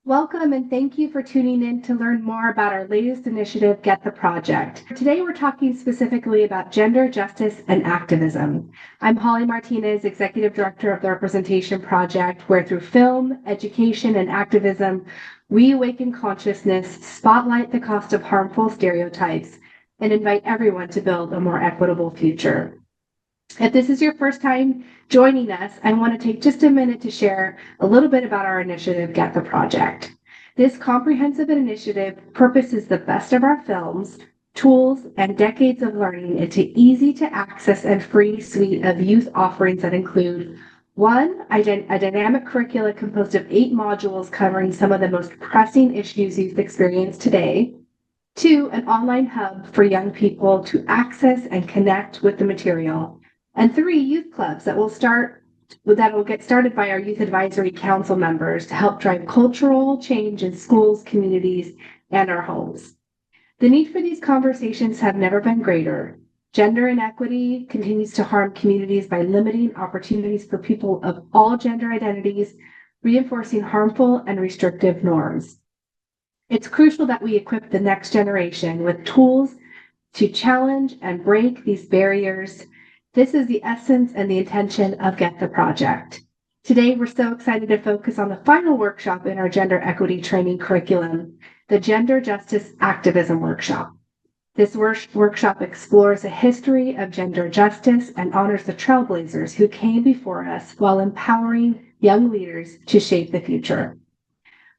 Welcome and thank you for tuning in to learn more about our latest initiative, Get the Project. Today we're talking specifically about gender justice and activism. I'm Holly Martinez, Executive Director of the Representation Project, where through film, education, and activism, we awaken consciousness, spotlight the cost of harmful stereotypes, and invite everyone to build a more equitable future. If this is your first time joining us, I want to take just a minute to share a little bit about our initiative, Get the Project. This comprehensive initiative purposes the best of our films, tools, and decades of learning into easy to access and free suite of youth offerings that include one, a dynamic curricula composed of 8 modules covering some of the most pressing issues youth experience today. 2, an online hub for young people to access and connect with the material. And 3, youth clubs that will get started by our Youth Advisory Council members to help drive cultural change in schools, communities, and our homes. The need for these conversations have never been greater. Gender inequity continues to harm communities by limiting opportunities for people of all gender identities, reinforcing harmful and restrictive norms. It's crucial that we equip the next generation with tools to challenge and break these barriers. This is the essence and the intention of Get the Project. Today, we're so excited to focus on the final workshop in our gender equity training curriculum, the Gender Justice Activism Workshop. This workshop explores a history of gender justice and honors the trailblazers who came before us while empowering young leaders to shape the future.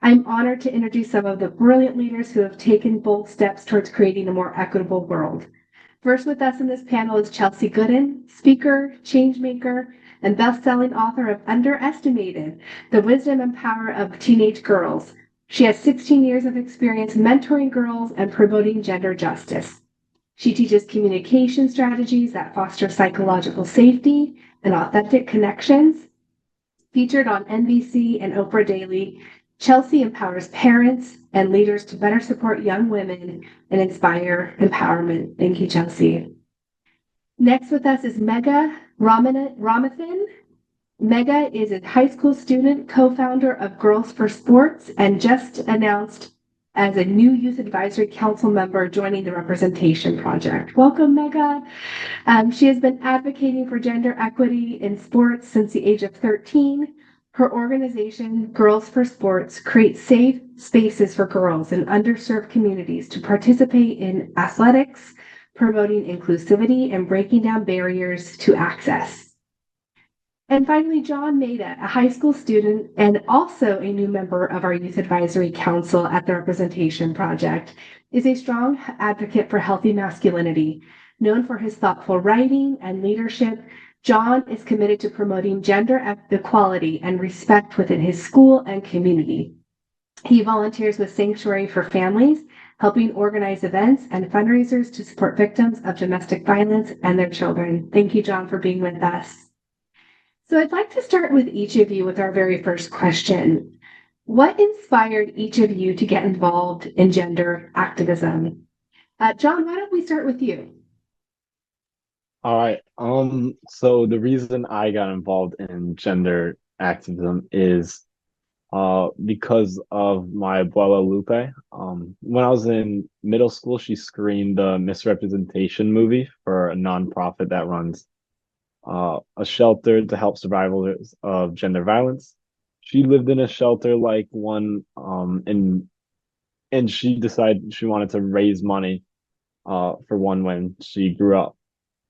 I'm honored to introduce some of the brilliant leaders who have taken bold steps towards creating a more equitable world. First with us in this panel is Chelsey Goodan, speaker, changemaker, and best-selling author of Underestimated, The Wisdom and Power of Teenage Girls. She has 16 years of experience mentoring girls and promoting gender justice. She teaches communication strategies that foster psychological safety and authentic connections. Featured on NBC and Oprah Daily, Chelsey empowers parents and leaders to better support young women and inspire empowerment. Thank you, Chelsey. Next with us is Maegha Ramanathan. Maegha is a high school student, co-founder of Girls for Sports, and just announced as a new Youth Advisory Council member joining the Representation Project. Welcome, Maegha. She has been advocating for gender equity in sports since the age of 13. Her organization, Girls for Sports, creates safe spaces for girls in underserved communities to participate in athletics, promoting inclusivity and breaking down barriers to access. And finally, John Maida, a high school student and also a new member of our Youth Advisory Council at the Representation Project, is a strong advocate for healthy masculinity. Known for his thoughtful writing and leadership, John is committed to promoting gender equality and respect within his school and community. He volunteers with Sanctuary for Families, helping organize events and fundraisers to support victims of domestic violence and their children. Thank you, John, for being with us. So I'd like to start with each of you with our very first question. What inspired each of you to get involved in gender activism? John, why don't we start with you? All right. So the reason I got involved in gender activism is because of my abuela Lupe. When I was in middle school, she screened the Misrepresentation movie for a nonprofit that runs a shelter to help survivors of gender violence. She lived in a shelter like one, and she decided she wanted to raise money for one when she grew up.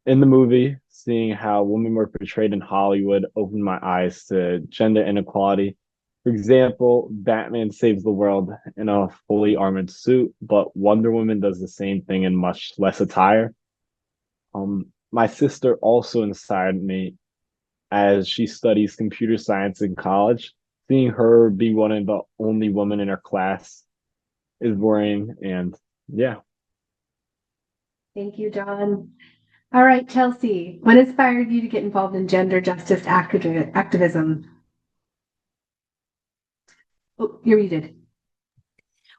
In the movie, seeing how women were portrayed in Hollywood opened my eyes to gender inequality. For example, Batman saves the world in a fully armored suit, but Wonder Woman does the same thing in much less attire. My sister also inspired me as she studies computer science in college. Seeing her be one of the only women in her class is worrying, and yeah. Thank you, John. All right, Chelsey, what inspired you to get involved in gender justice activism? Oh, you're muted.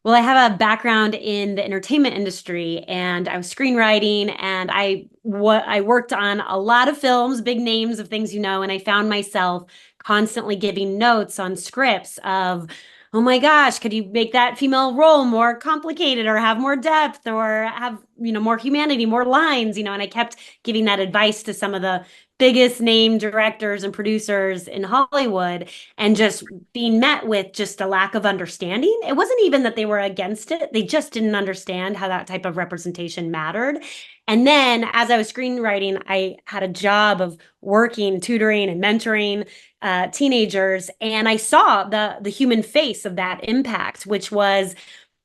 Well, I have a background in the entertainment industry, and I was screenwriting, and I worked on a lot of films, big names of things, and I found myself constantly giving notes on scripts of oh my gosh, could you make that female role more complicated or have more depth or have, more humanity, more lines, and I kept giving that advice to some of the biggest name directors and producers in Hollywood and just being met with just a lack of understanding. It wasn't even that they were against it. They just didn't understand how that type of representation mattered. And then as I was screenwriting, I had a job of working, tutoring and mentoring teenagers. And I saw the human face of that impact, which was,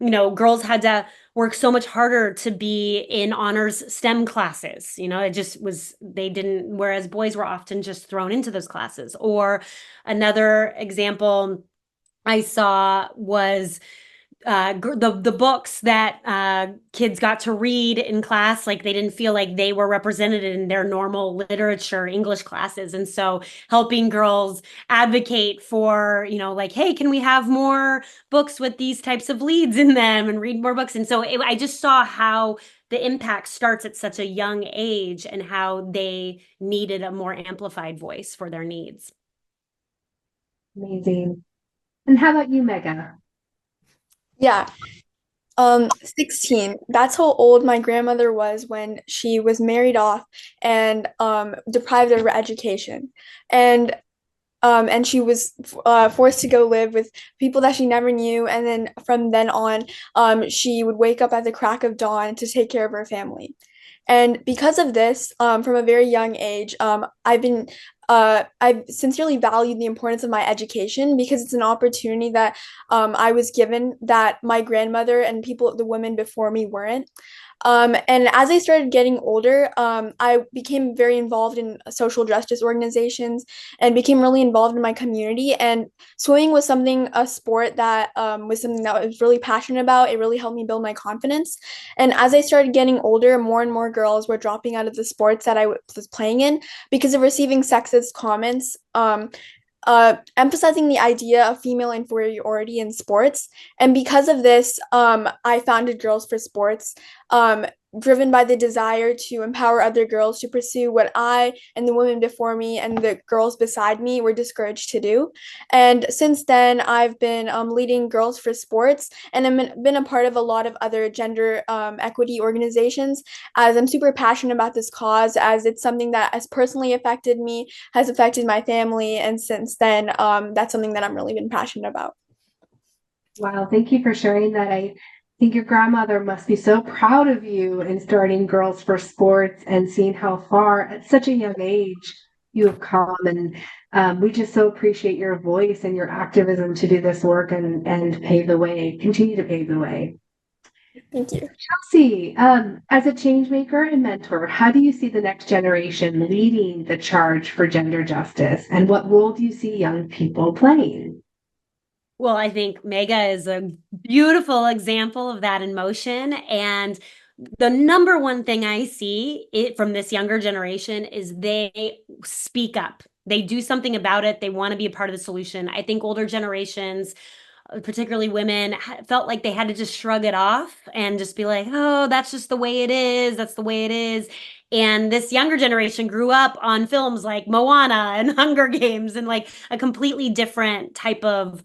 girls had to work so much harder to be in honors STEM classes. It just was, they didn't, whereas boys were often just thrown into those classes. Or another example I saw was the books that kids got to read in class, like they didn't feel like they were represented in their normal literature English classes. And so helping girls advocate for, like, hey, can we have more books with these types of leads in them and read more books? And so I just saw how the impact starts at such a young age and how they needed a more amplified voice for their needs. Amazing. And how about you, Maegha? Yeah. 16. That's how old my grandmother was when she was married off and deprived of her education. And she was forced to go live with people that she never knew. And then from then on, she would wake up at the crack of dawn to take care of her family. And because of this, from a very young age, I've sincerely valued the importance of my education because it's an opportunity that I was given that my grandmother and the women before me weren't. And as I started getting older, I became very involved in social justice organizations and became really involved in my community. And swimming was a sport that was something that I was really passionate about. It really helped me build my confidence. And as I started getting older, more and more girls were dropping out of the sports that I was playing in because of receiving sexist comments. Emphasizing the idea of female inferiority in sports. And because of this, I founded Girls for Sports, driven by the desire to empower other girls to pursue what I and the women before me and the girls beside me were discouraged to do. And since then, I've been leading Girls for Sports, and I've been a part of a lot of other gender equity organizations, as I'm super passionate about this cause, as it's something that has personally affected me, has affected my family, and since then, that's something that I'm really been passionate about. Wow, thank you for sharing that. I think your grandmother must be so proud of you in starting Girls for Sports and seeing how far at such a young age you have come. And we just so appreciate your voice and your activism to do this work and pave the way, continue to pave the way. Thank you. Chelsey, as a change maker and mentor, how do you see the next generation leading the charge for gender justice? And what role do you see young people playing? Well, I think Maegha is a beautiful example of that in motion. And the number one thing I see from this younger generation is they speak up. They do something about it. They want to be a part of the solution. I think older generations, particularly women, felt like they had to just shrug it off and just be like, oh, that's just the way it is. That's the way it is. And this younger generation grew up on films like Moana and Hunger Games and like a completely different type of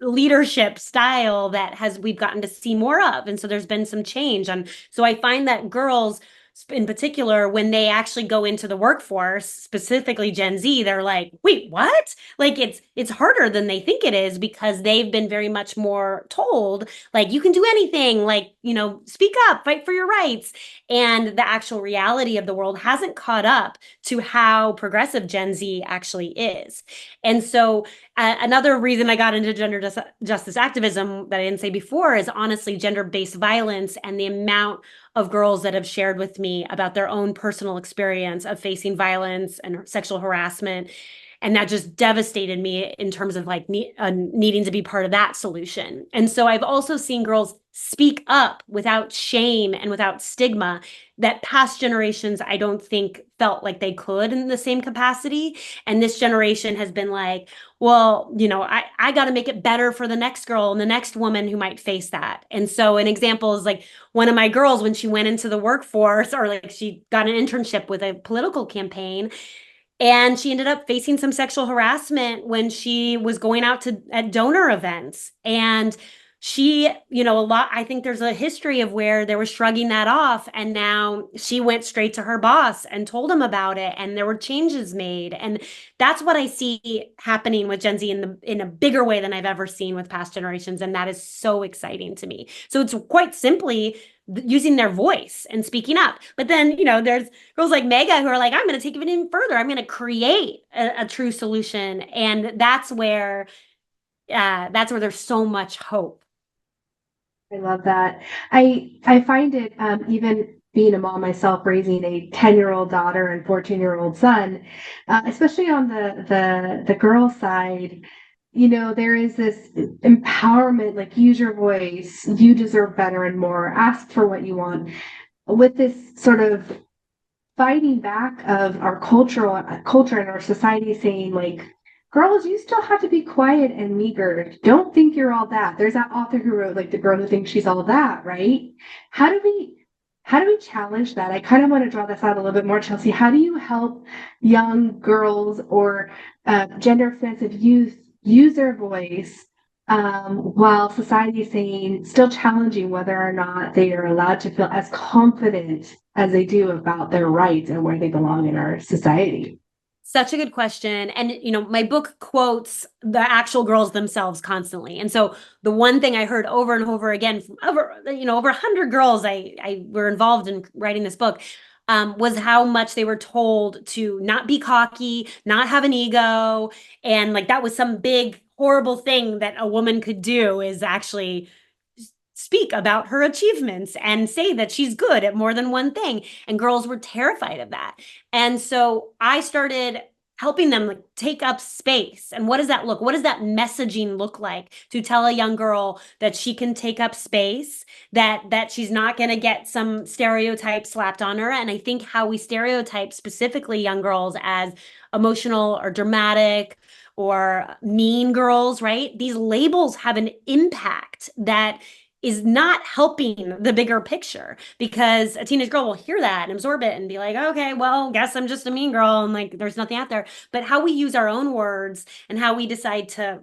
leadership style that we've gotten to see more of. And so there's been some change. And so I find that girls in particular, when they actually go into the workforce, specifically Gen Z, they're like, wait, what? Like it's harder than they think it is because they've been very much more told, like, you can do anything, like, speak up, fight for your rights. And the actual reality of the world hasn't caught up to how progressive Gen Z actually is. And so another reason I got into gender justice activism that I didn't say before is honestly gender-based violence and the amount of girls that have shared with me about their own personal experience of facing violence and sexual harassment. And that just devastated me in terms of like needing to be part of that solution. And so I've also seen girls speak up without shame and without stigma that past generations, I don't think felt like they could in the same capacity. And this generation has been like, well, I got to make it better for the next girl and the next woman who might face that. And so an example is like one of my girls, when she went into the workforce or like she got an internship with a political campaign, And she ended up facing some sexual harassment when she was going out to at donor events. And she, I think there's a history of where they were shrugging that off. And now she went straight to her boss and told him about it. And there were changes made. And that's what I see happening with Gen Z in a bigger way than I've ever seen with past generations. And that is so exciting to me. So it's quite simply using their voice and speaking up. But then, there's girls like Maegha who are like, I'm going to take it even further. I'm going to create a true solution. And that's where there's so much hope. I love that. I find it, even being a mom myself, raising a 10-year-old daughter and 14-year-old son, especially on the girl side, there is this empowerment, like use your voice, you deserve better and more, ask for what you want. With this sort of fighting back of our culture and our society saying, like, girls, you still have to be quiet and meager. Don't think you're all that. There's that author who wrote, like, the girl who thinks she's all that, right? How do we challenge that? I kind of want to draw this out a little bit more, Chelsey. How do you help young girls or gender offensive youth use their voice while society is saying, still challenging whether or not they are allowed to feel as confident as they do about their rights and where they belong in our society? Such a good question. And, my book quotes the actual girls themselves constantly. And so the one thing I heard over and over again from over 100 girls I were involved in writing this book was how much they were told to not be cocky, not have an ego. And like that was some big, horrible thing that a woman could do, is actually speak about her achievements and say that she's good at more than one thing. And girls were terrified of that. And so I started helping them like take up space. And what does that messaging look like to tell a young girl that she can take up space, that she's not going to get some stereotype slapped on her? And I think how we stereotype specifically young girls as emotional or dramatic or mean girls, right? These labels have an impact that is not helping the bigger picture, because a teenage girl will hear that and absorb it and be like, okay, well, guess I'm just a mean girl and like there's nothing out there. But how we use our own words and how we decide to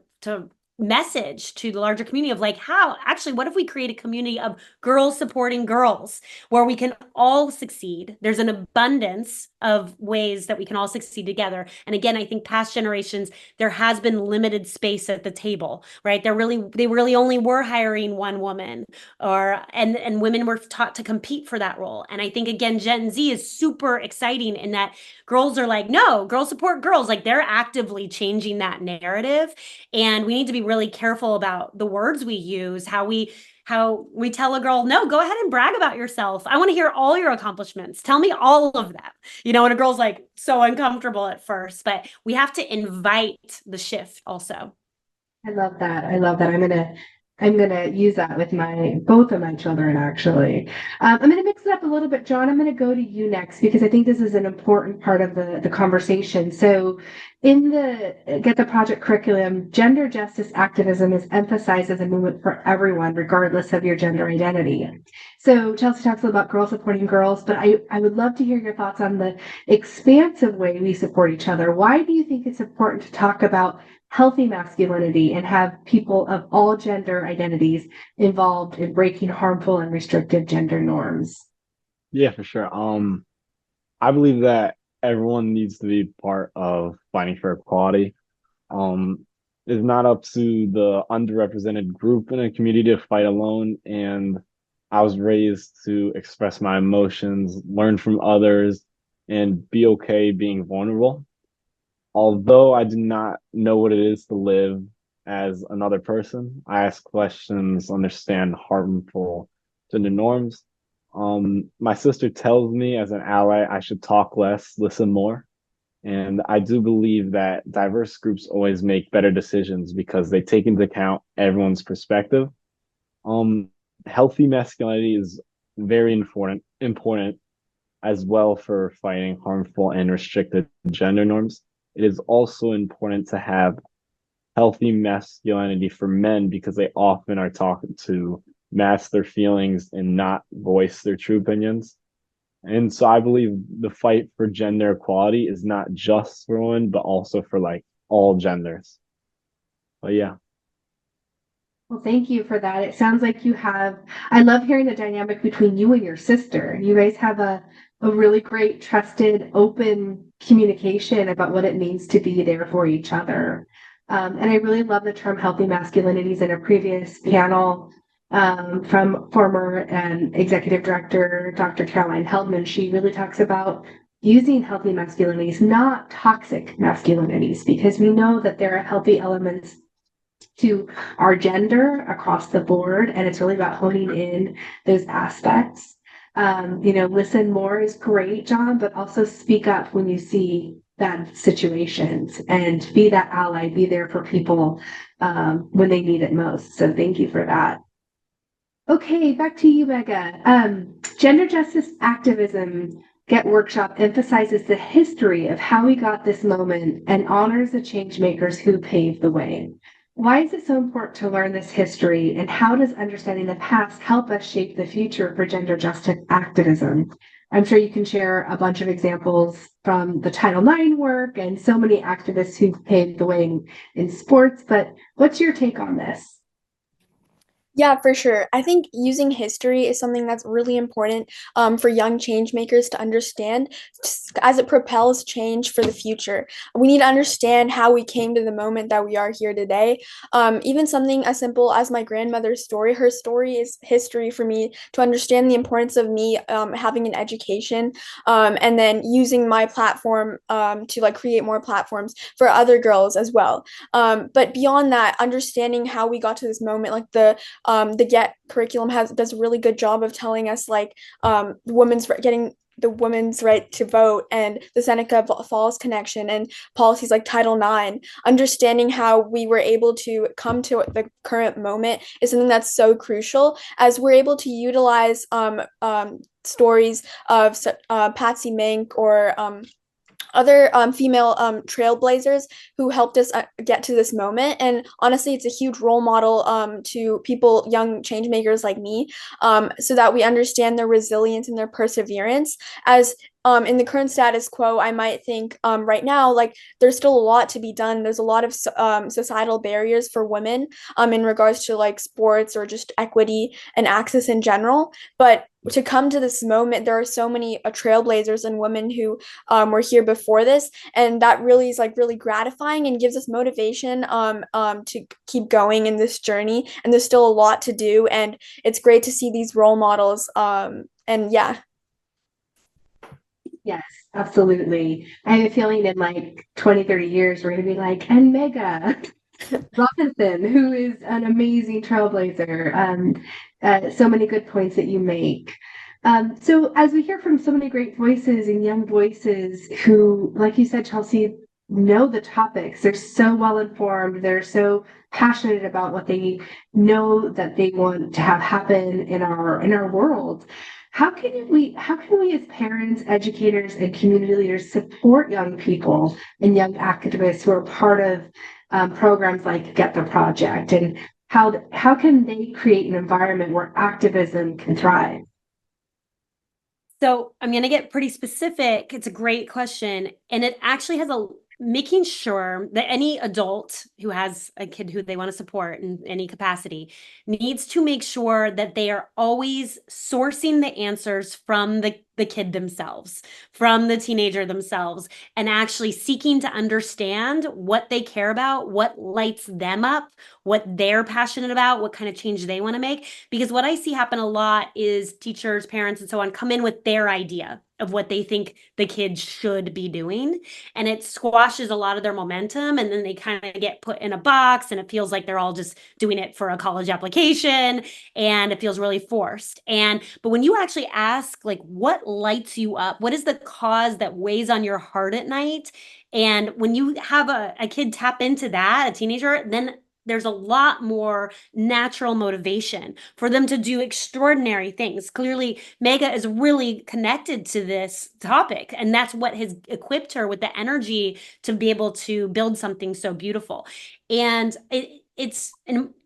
message to the larger community of like, what if we create a community of girls supporting girls where we can all succeed? There's an abundance of ways that we can all succeed together. And again, I think past generations, there has been limited space at the table, right? They really only were hiring one woman, and women were taught to compete for that role. And I think again, Gen Z is super exciting in that girls are like, no, girls support girls. Like they're actively changing that narrative. And we need to be really careful about the words we use, how we tell a girl, no, go ahead and brag about yourself. I want to hear all your accomplishments. Tell me all of them. And a girl's like so uncomfortable at first, but we have to invite the shift also. I love that. I'm gonna use that with both of my children, actually. I'm gonna mix it up a little bit. John, I'm gonna go to you next because I think this is an important part of the conversation. So in the Get the Project curriculum, gender justice activism is emphasized as a movement for everyone, regardless of your gender identity. So Chelsey talks about girls supporting girls, but I would love to hear your thoughts on the expansive way we support each other. Why do you think it's important to talk about healthy masculinity and have people of all gender identities involved in breaking harmful and restrictive gender norms? Yeah, for sure. I believe that everyone needs to be part of fighting for equality. It's not up to the underrepresented group in a community to fight alone. And I was raised to express my emotions, learn from others, and be okay being vulnerable. Although I do not know what it is to live as another person, I ask questions, understand harmful gender norms. My sister tells me as an ally, I should talk less, listen more. And I do believe that diverse groups always make better decisions because they take into account everyone's perspective. Healthy masculinity is very important as well for fighting harmful and restricted gender norms. It is also important to have healthy masculinity for men because they often are taught to mask their feelings and not voice their true opinions. And so I believe the fight for gender equality is not just for women, but also for like all genders. But yeah. Well, thank you for that. It sounds like I love hearing the dynamic between you and your sister. You guys have a really great, trusted, open communication about what it means to be there for each other. And I really love the term healthy masculinities in a previous panel from former and executive director, Dr. Caroline Heldman. She really talks about using healthy masculinities, not toxic masculinities, because we know that there are healthy elements to our gender across the board, and it's really about honing in those aspects. Listen more is great, John, but also speak up when you see bad situations and be that ally, be there for people when they need it most. So thank you for that. Okay, back to you, Maegha. Gender justice activism Get Workshop emphasizes the history of how we got this moment and honors the change makers who paved the way. Why is it so important to learn this history, and how does understanding the past help us shape the future for gender justice activism? I'm sure you can share a bunch of examples from the Title IX work and so many activists who've paved the way in sports, but what's your take on this? Yeah, for sure. I think using history is something that's really important for young change makers to understand as it propels change for the future. We need to understand how we came to the moment that we are here today. Even something as simple as my grandmother's story, her story is history for me to understand the importance of me having an education and then using my platform to like create more platforms for other girls as well. But beyond that, understanding how we got to this moment, like the Get curriculum does a really good job of telling us like getting the women's right to vote and the Seneca Falls connection and policies like Title IX. Understanding how we were able to come to the current moment is something that's so crucial, as we're able to utilize stories of Patsy Mink or other female trailblazers who helped us get to this moment. And honestly, it's a huge role model to people, young change makers like me, so that we understand their resilience and their perseverance. As in the current status quo, I might think right now, like there's still a lot to be done. There's a lot of societal barriers for women in regards to like sports or just equity and access in general. But to come to this moment, there are so many trailblazers and women who were here before this, and that really is like really gratifying and gives us motivation to keep going in this journey. And there's still a lot to do, and it's great to see these role models. And yeah. Yes, absolutely. I have a feeling in like 20, 30 years, we're going to be like, and Maegha Ramanathan, who is an amazing trailblazer. So many good points that you make. So as we hear from so many great voices and young voices who, like you said, Chelsey, know the topics, they're so well informed, they're so passionate about what they know that they want to have happen in our world. How can we as parents, educators, and community leaders support young people and young activists who are part of programs like Get the Project, and how can they create an environment where activism can thrive? So I'm going to get pretty specific. It's a great question. And it actually has making sure that any adult who has a kid who they want to support in any capacity needs to make sure that they are always sourcing the answers from the kid themselves, from the teenager themselves, and actually seeking to understand what they care about, what lights them up, what they're passionate about, what kind of change they want to make. Because what I see happen a lot is teachers, parents, and so on come in with their idea of what they think the kids should be doing. And it squashes a lot of their momentum. And then they kind of get put in a box, and it feels like they're all just doing it for a college application, and it feels really forced. But when you actually ask, like, what lights you up? What is the cause that weighs on your heart at night? And when you have a kid tap into that, a teenager, then there's a lot more natural motivation for them to do extraordinary things. Clearly, Maegha is really connected to this topic, and that's what has equipped her with the energy to be able to build something so beautiful. And it's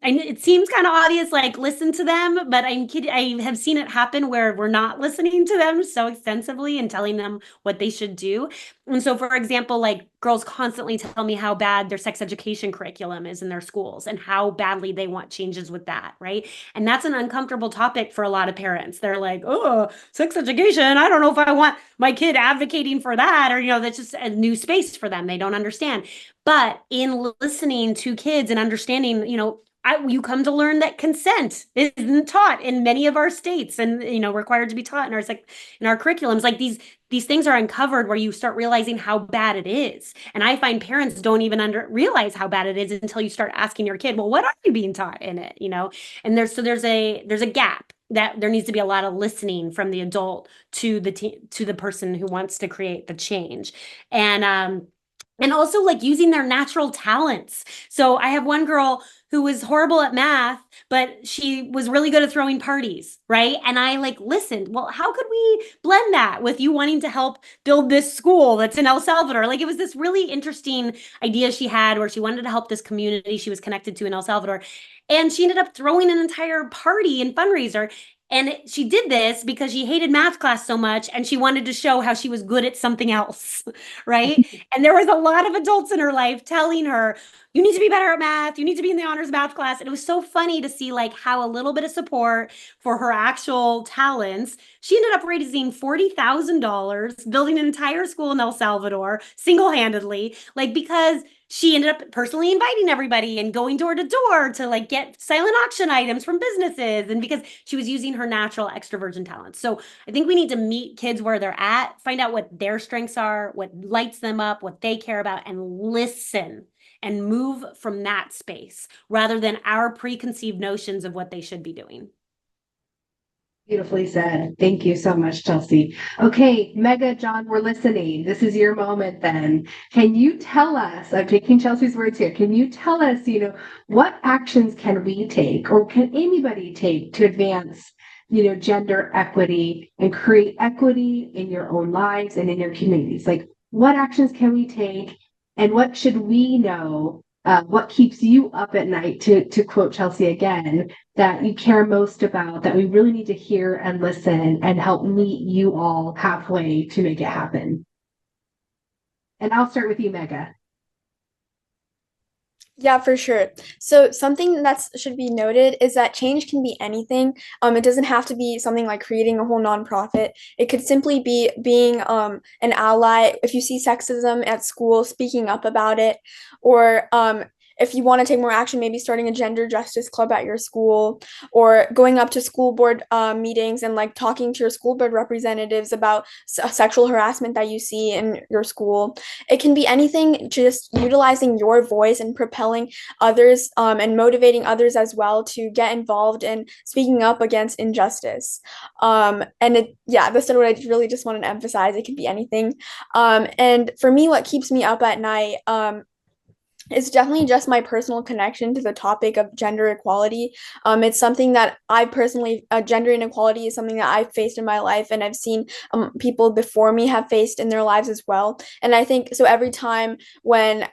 and it seems kind of obvious, like listen to them, but I'm kidding. I have seen it happen where we're not listening to them so extensively and telling them what they should do. And so, for example, like girls constantly tell me how bad their sex education curriculum is in their schools and how badly they want changes with that, right? And that's an uncomfortable topic for a lot of parents. They're like, oh, sex education, I don't know if I want my kid advocating for that, or, you know, that's just a new space for them. They don't understand. But in listening to kids and understanding, you know, you come to learn that consent isn't taught in many of our states and, you know, required to be taught in our curriculums. Like these things are uncovered where you start realizing how bad it is. And I find parents don't even realize how bad it is until you start asking your kid, well, what are you being taught in it? You know, and there's a gap that there needs to be a lot of listening from the adult to the person who wants to create the change. And also like using their natural talents. So I have one girl who was horrible at math, but she was really good at throwing parties, right? And I like listened, well, how could we blend that with you wanting to help build this school that's in El Salvador? Like it was this really interesting idea she had where she wanted to help this community she was connected to in El Salvador. And she ended up throwing an entire party and fundraiser. And she did this because she hated math class so much and she wanted to show how she was good at something else, right? And there was a lot of adults in her life telling her, you need to be better at math, you need to be in the honors math class. And it was so funny to see like how a little bit of support for her actual talents, she ended up raising $40,000, building an entire school in El Salvador single-handedly, like because she ended up personally inviting everybody and going door to door to like get silent auction items from businesses, and because she was using her natural extroversion talents. So I think we need to meet kids where they're at, find out what their strengths are, what lights them up, what they care about, and listen and move from that space rather than our preconceived notions of what they should be doing. Beautifully said. Thank you so much, Chelsey. Okay, Maegha, John, we're listening. This is your moment then. Can you tell us, I'm taking Chelsey's words here, can you tell us, what actions can we take or can anybody take to advance, gender equity and create equity in your own lives and in your communities? Like, what actions can we take and what should we know? What keeps you up at night, to quote Chelsey again, that you care most about, that we really need to hear and listen and help meet you all halfway to make it happen? And I'll start with you, Maegha. Yeah, for sure. So something that should be noted is that change can be anything. It doesn't have to be something like creating a whole nonprofit. It could simply be being an ally. If you see sexism at school, speaking up about it, or if you want to take more action, maybe starting a gender justice club at your school, or going up to school board meetings and like talking to your school board representatives about sexual harassment that you see in your school. It can be anything, just utilizing your voice and propelling others and motivating others as well to get involved in speaking up against injustice. That's what I really just wanted to emphasize. It can be anything. And for me, what keeps me up at night, it's definitely just my personal connection to the topic of gender equality. It's something that I personally, gender inequality is something that I've faced in my life, and I've seen people before me have faced in their lives as well. And I think so every time when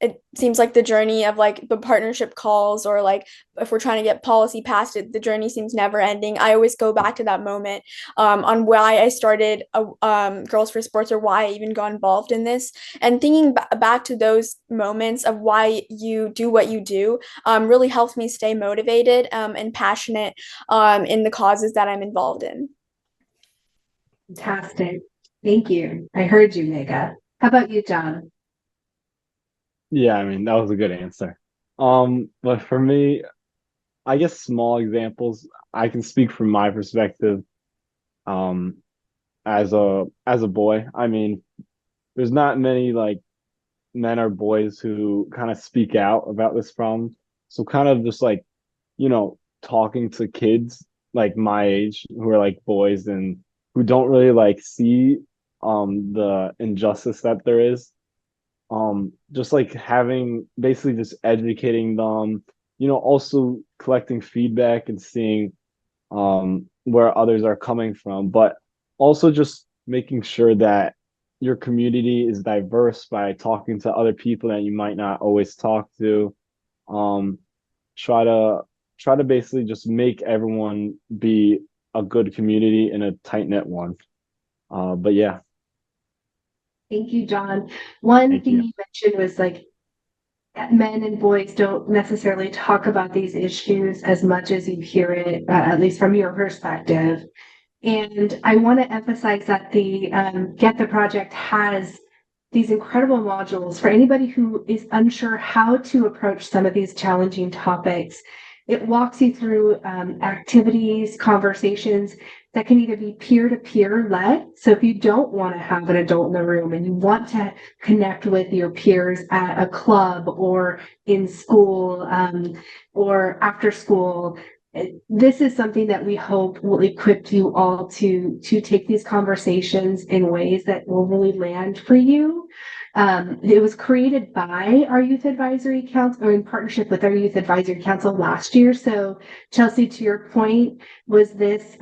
it seems like the journey of like the partnership calls, or like if we're trying to get policy passed, the journey seems never ending. I always go back to that moment on why I started Girls for Sports, or why I even got involved in this, and thinking back to those moments of why you do what you do really helps me stay motivated and passionate in the causes that I'm involved in. Fantastic. Thank you. I heard you, Maegha. How about you, John? Yeah, I mean, that was a good answer. But for me, I guess small examples, I can speak from my perspective, um, as a boy. I mean, there's not many like men or boys who kind of speak out about this problem. So kind of just like, talking to kids like my age who are like boys and who don't really like see the injustice that there is. Just like having basically just educating them, also collecting feedback and seeing where others are coming from, but also just making sure that your community is diverse by talking to other people that you might not always talk to. try to basically just make everyone be a good community and a tight knit one. But yeah, Thank you, John. One thank thing you. you mentioned was like men and boys don't necessarily talk about these issues as much as you hear it, at least from your perspective. And I want to emphasize that the Get the Project has these incredible modules for anybody who is unsure how to approach some of these challenging topics. It walks you through activities, conversations that can either be peer-to-peer led. So if you don't want to have an adult in the room and you want to connect with your peers at a club or in school or after school, this is something that we hope will equip you all to take these conversations in ways that will really land for you. It was created by our Youth Advisory Council, or in partnership with our Youth Advisory Council last year. So, Chelsey, to your point, was this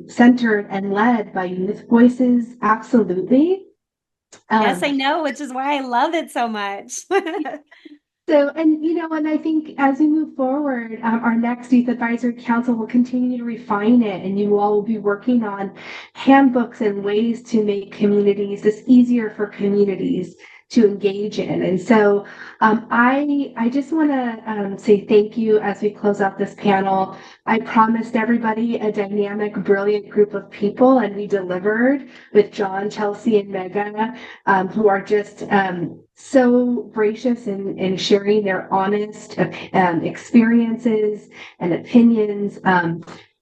centered and led by youth voices? Absolutely. Yes, I know, which is why I love it so much. So, and I think as we move forward, our next Youth Advisory Council will continue to refine it, and you all will be working on handbooks and ways to make communities this easier for communities to engage in. And so I just want to say thank you as we close out this panel. I promised everybody a dynamic, brilliant group of people, and we delivered with John, Chelsey, and Maegha, who are just so gracious in sharing their honest experiences and opinions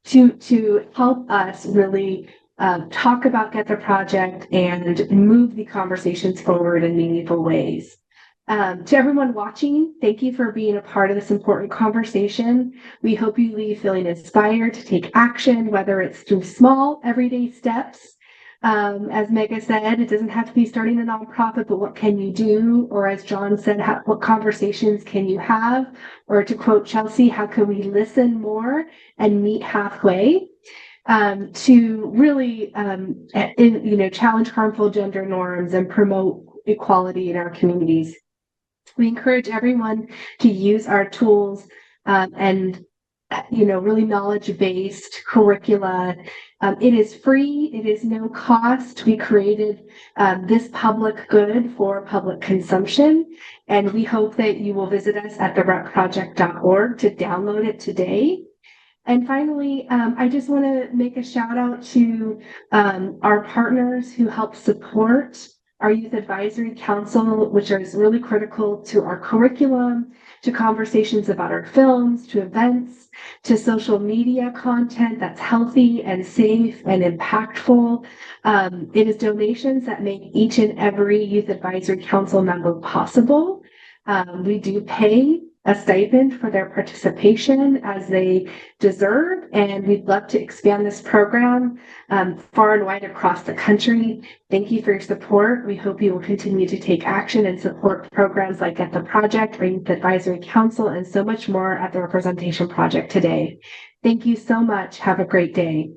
to help us really talk about Get the Project and move the conversations forward in meaningful ways. To everyone watching, thank you for being a part of this important conversation. We hope you leave feeling inspired to take action, whether it's through small, everyday steps. As Maegha said, it doesn't have to be starting a nonprofit, but what can you do? Or as John said, what conversations can you have? Or to quote Chelsey, how can we listen more and meet halfway? To really, challenge harmful gender norms and promote equality in our communities. We encourage everyone to use our tools and really knowledge-based curricula. It is free. It is no cost. We created this public good for public consumption, and we hope that you will visit us at therepproject.org to download it today. And finally, I just want to make a shout out to our partners who help support our Youth Advisory Council, which is really critical to our curriculum, to conversations about our films, to events, to social media content that's healthy and safe and impactful. It is donations that make each and every Youth Advisory Council member possible. We do pay a stipend for their participation as they deserve, and we'd love to expand this program far and wide across the country. Thank you for your support. We hope you will continue to take action and support programs like Get the Project, or Youth Advisory Council, and so much more at the Representation Project today. Thank you so much. Have a great day.